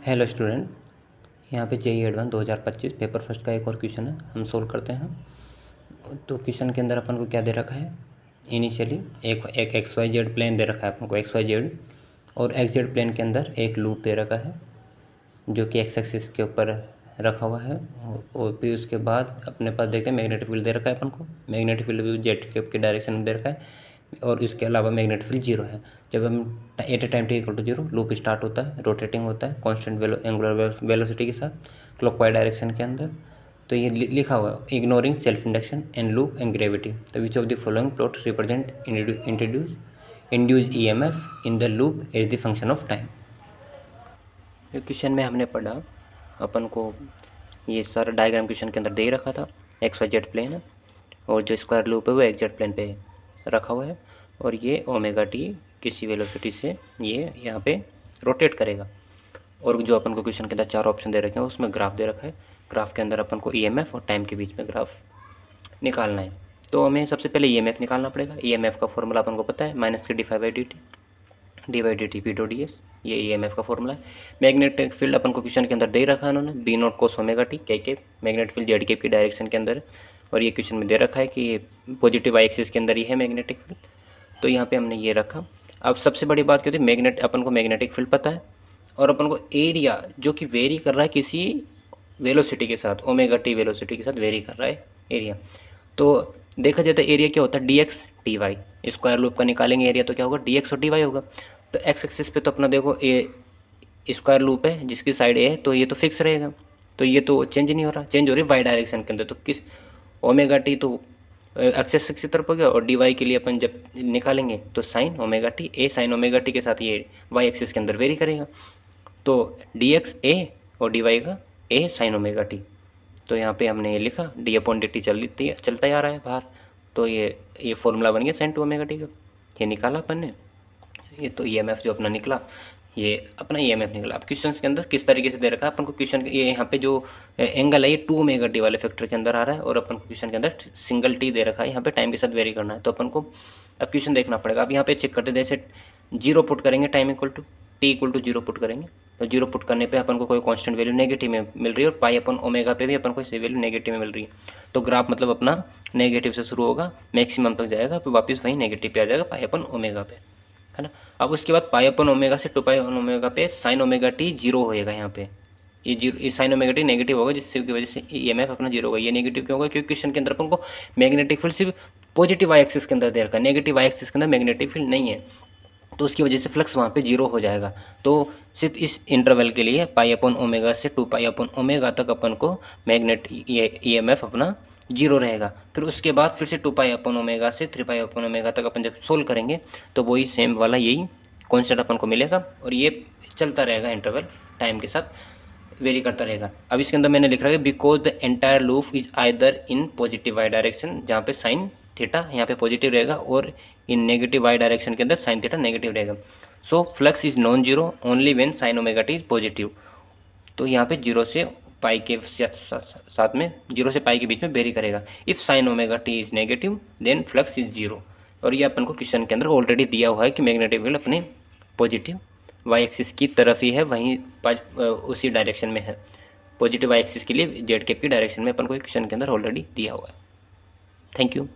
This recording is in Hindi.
हेलो स्टूडेंट, यहाँ पे जेईई एडवांस 2025 पेपर फर्स्ट का एक और क्वेश्चन है, हम सोल्व करते हैं। तो क्वेश्चन के अंदर अपन को क्या दे रखा है, इनिशियली एक एक्स वाई जेड प्लेन दे रखा है अपन को, एक्स वाई जेड, और एक्स जेड प्लेन के अंदर एक लूप दे रखा है जो कि एक्स एक्सिस के ऊपर रखा हुआ है। और फिर उसके बाद अपने पास देखते हैं मैग्नेटिक फील्ड दे रखा है अपन को, मैग्नेटिक फील्ड भी जेड के डायरेक्शन में दे रखा है, और इसके अलावा मैग्नेटिक फील्ड जीरो है। जब हम at a time T equal to zero loop start होता है, रोटेटिंग होता है कांस्टेंट एंगुलर वेलोसिटी के साथ क्लॉकवाइज डायरेक्शन के अंदर। तो ये लिखा हुआ है ignoring self induction and loop and gravity, तो which of the following plot represent induced EMF in the loop as the function of time. Question में हमने पढ़ा अपन को ये सारा डायग्राम क्वेश्चन के अंदर दे रखा था, एक्स वाई जेड प्लेन है और जो स्क्वायर लूप है वो एक्स जेड प्लेन पे रखा हुआ है, और ये ओमेगा टी किसी वेलोसिटी से ये यहाँ पे रोटेट करेगा। और जो अपन को क्वेश्चन के अंदर चार ऑप्शन दे रखे हैं उसमें ग्राफ दे रखा है, ग्राफ के अंदर अपन को ईएमएफ और टाइम के बीच में ग्राफ निकालना है। तो हमें सबसे पहले ईएमएफ निकालना पड़ेगा। ईएमएफ का फॉर्मूला अपन को पता है, -3d/dt P dot D S, ये ईएमएफ का फॉर्मूला है। मैग्नेटिक फील्ड अपन को क्वेश्चन के अंदर दे रखा है उन्होंने, B naught cos omega T के मैग्नेटिक फील्ड जेड की डायरेक्शन के अंदर है, और ये क्वेश्चन में दे रखा है कि ये पॉजिटिव वाई एक्सिस के अंदर ही है मैग्नेटिक फील्ड। तो यहाँ पे हमने ये रखा। अब सबसे बड़ी बात क्या होती है, अपन को मैग्नेटिक फील्ड पता है और अपन को एरिया जो कि वेरी कर रहा है किसी वेलोसिटी के साथ, ओमेगा टी वेलोसिटी के साथ वेरी कर रहा है एरिया। तो देखा जाए तो एरिया क्या होता है, D X D Y. Square loop का निकालेंगे एरिया तो क्या होगा, डी एक्स और डी वाई होगा। तो एक्स एक्सिस पे तो अपना देखो ए स्क्वायर लूप है जिसकी साइड ए है, तो ये तो फिक्स रहेगा, तो ये तो चेंज नहीं हो रहा, चेंज हो रही है वाई डायरेक्शन के अंदर। तो किस ओमेगा टी तो एक्सेस की तरफ हो गया, और डी वाई के लिए अपन जब निकालेंगे तो साइन ओमेगा टी, ए साइन ओमेगा टी के साथ ये वाई एक्सिस के अंदर वेरी करेगा। तो डी एक्स ए और डी वाई का ए साइन ओमेगा टी। तो यहाँ पे हमने ये लिखा डी अपॉन डी टी चलता ही आ रहा है बाहर, तो ये फॉर्मूला बन गया साइन टू ओमेगा टी का, ये निकाला अपन ने। ये तो ईएमएफ जो अपना निकला, ये अपना ईएमएफ निकला। अब क्वेश्चन के अंदर किस तरीके से दे रखा है अपन को, क्वेश्चन ये यहाँ पे जो एंगल है ये 2 ओमेगा टी वाले फैक्टर के अंदर आ रहा है, और अपन को क्वेश्चन के अंदर सिंगल टी दे रखा है, यहाँ पे टाइम के साथ वेरी करना है। तो अपन को अब क्वेश्चन देखना पड़ेगा। अब यहाँ पे चेक करते जैसे 0 पुट करेंगे, time equal to T equal to 0 put करेंगे, तो 0 पुट करने पे अपन को कोई कांस्टेंट वैल्यू नेगेटिव में मिल रही है, और पाई अपन ओमेगा पे भी अपन को इसी वैल्यू नेगेटिव में मिल रही है। तो ग्राफ मतलब अपना नेगेटिव से शुरू होगा, मैक्सिमम तक जाएगा, फिर वापस वहीं नेगेटिव पे आ जाएगा पाई अपन ओमेगा पे, है ना। अब उसके बाद पाई अपन ओमेगा से 2 पाई ओमेगा पे साइन ओमेगा टी जीरो होएगा। यहाँ पे ये जीरो, ये साइन ओमेगा टी नेगेटिव होगा, जिससे की वजह से ईएमएफ अपना जीरो होगा। ये नेगेटिव क्यों होगा, क्योंकि क्वेश्चन के अंदर अपन को मैग्नेटिक फील्ड सिर्फ पॉजिटिव वाई एक्सिस के अंदर दे रखा है, नेगेटिव वाई एक्सिस के अंदर मैग्नेटिक फील्ड नहीं है, तो उसकी वजह से फ्लक्स वहाँ पे जीरो हो जाएगा। तो सिर्फ इस इंटरवल के लिए पाई अपन ओमेगा से 2 पाई अपन ओमेगा तक अपन को मैग्नेट ये ईएमएफ अपना जीरो रहेगा। फिर उसके बाद फिर से 2 पाई अपन ओमेगा से 3 पाई अपन ओमेगा तक अपन जब सोल्व करेंगे तो वही सेम वाला यही कॉन्स्टेंट अपन को मिलेगा, और ये चलता रहेगा इंटरवल टाइम के साथ वेरी करता रहेगा। अब इसके अंदर मैंने लिख रहा है because the entire loop is either in positive Y direction, जहाँ पे साइन थीटा यहाँ पे पॉजिटिव रहेगा, और इन नेगेटिव वाई डायरेक्शन के अंदर साइन थीटा नेगेटिव रहेगा। So flux is non zero only when sign omega T is positive. तो यहाँ पे जीरो से पाई के साथ में, जीरो से पाई के बीच में वेरी करेगा। If sine omega T is negative then flux is zero. और ये अपन को क्वेश्चन के अंदर ऑलरेडी दिया हुआ है कि मैग्नेटिक फील्ड अपने पॉजिटिव वाई एक्सिस की तरफ ही है, वहीं उसी डायरेक्शन में है। पॉजिटिव वाई एक्सिस के लिए जेड कैप की डायरेक्शन में अपन को क्वेश्चन के अंदर ऑलरेडी दिया हुआ है। Thank you.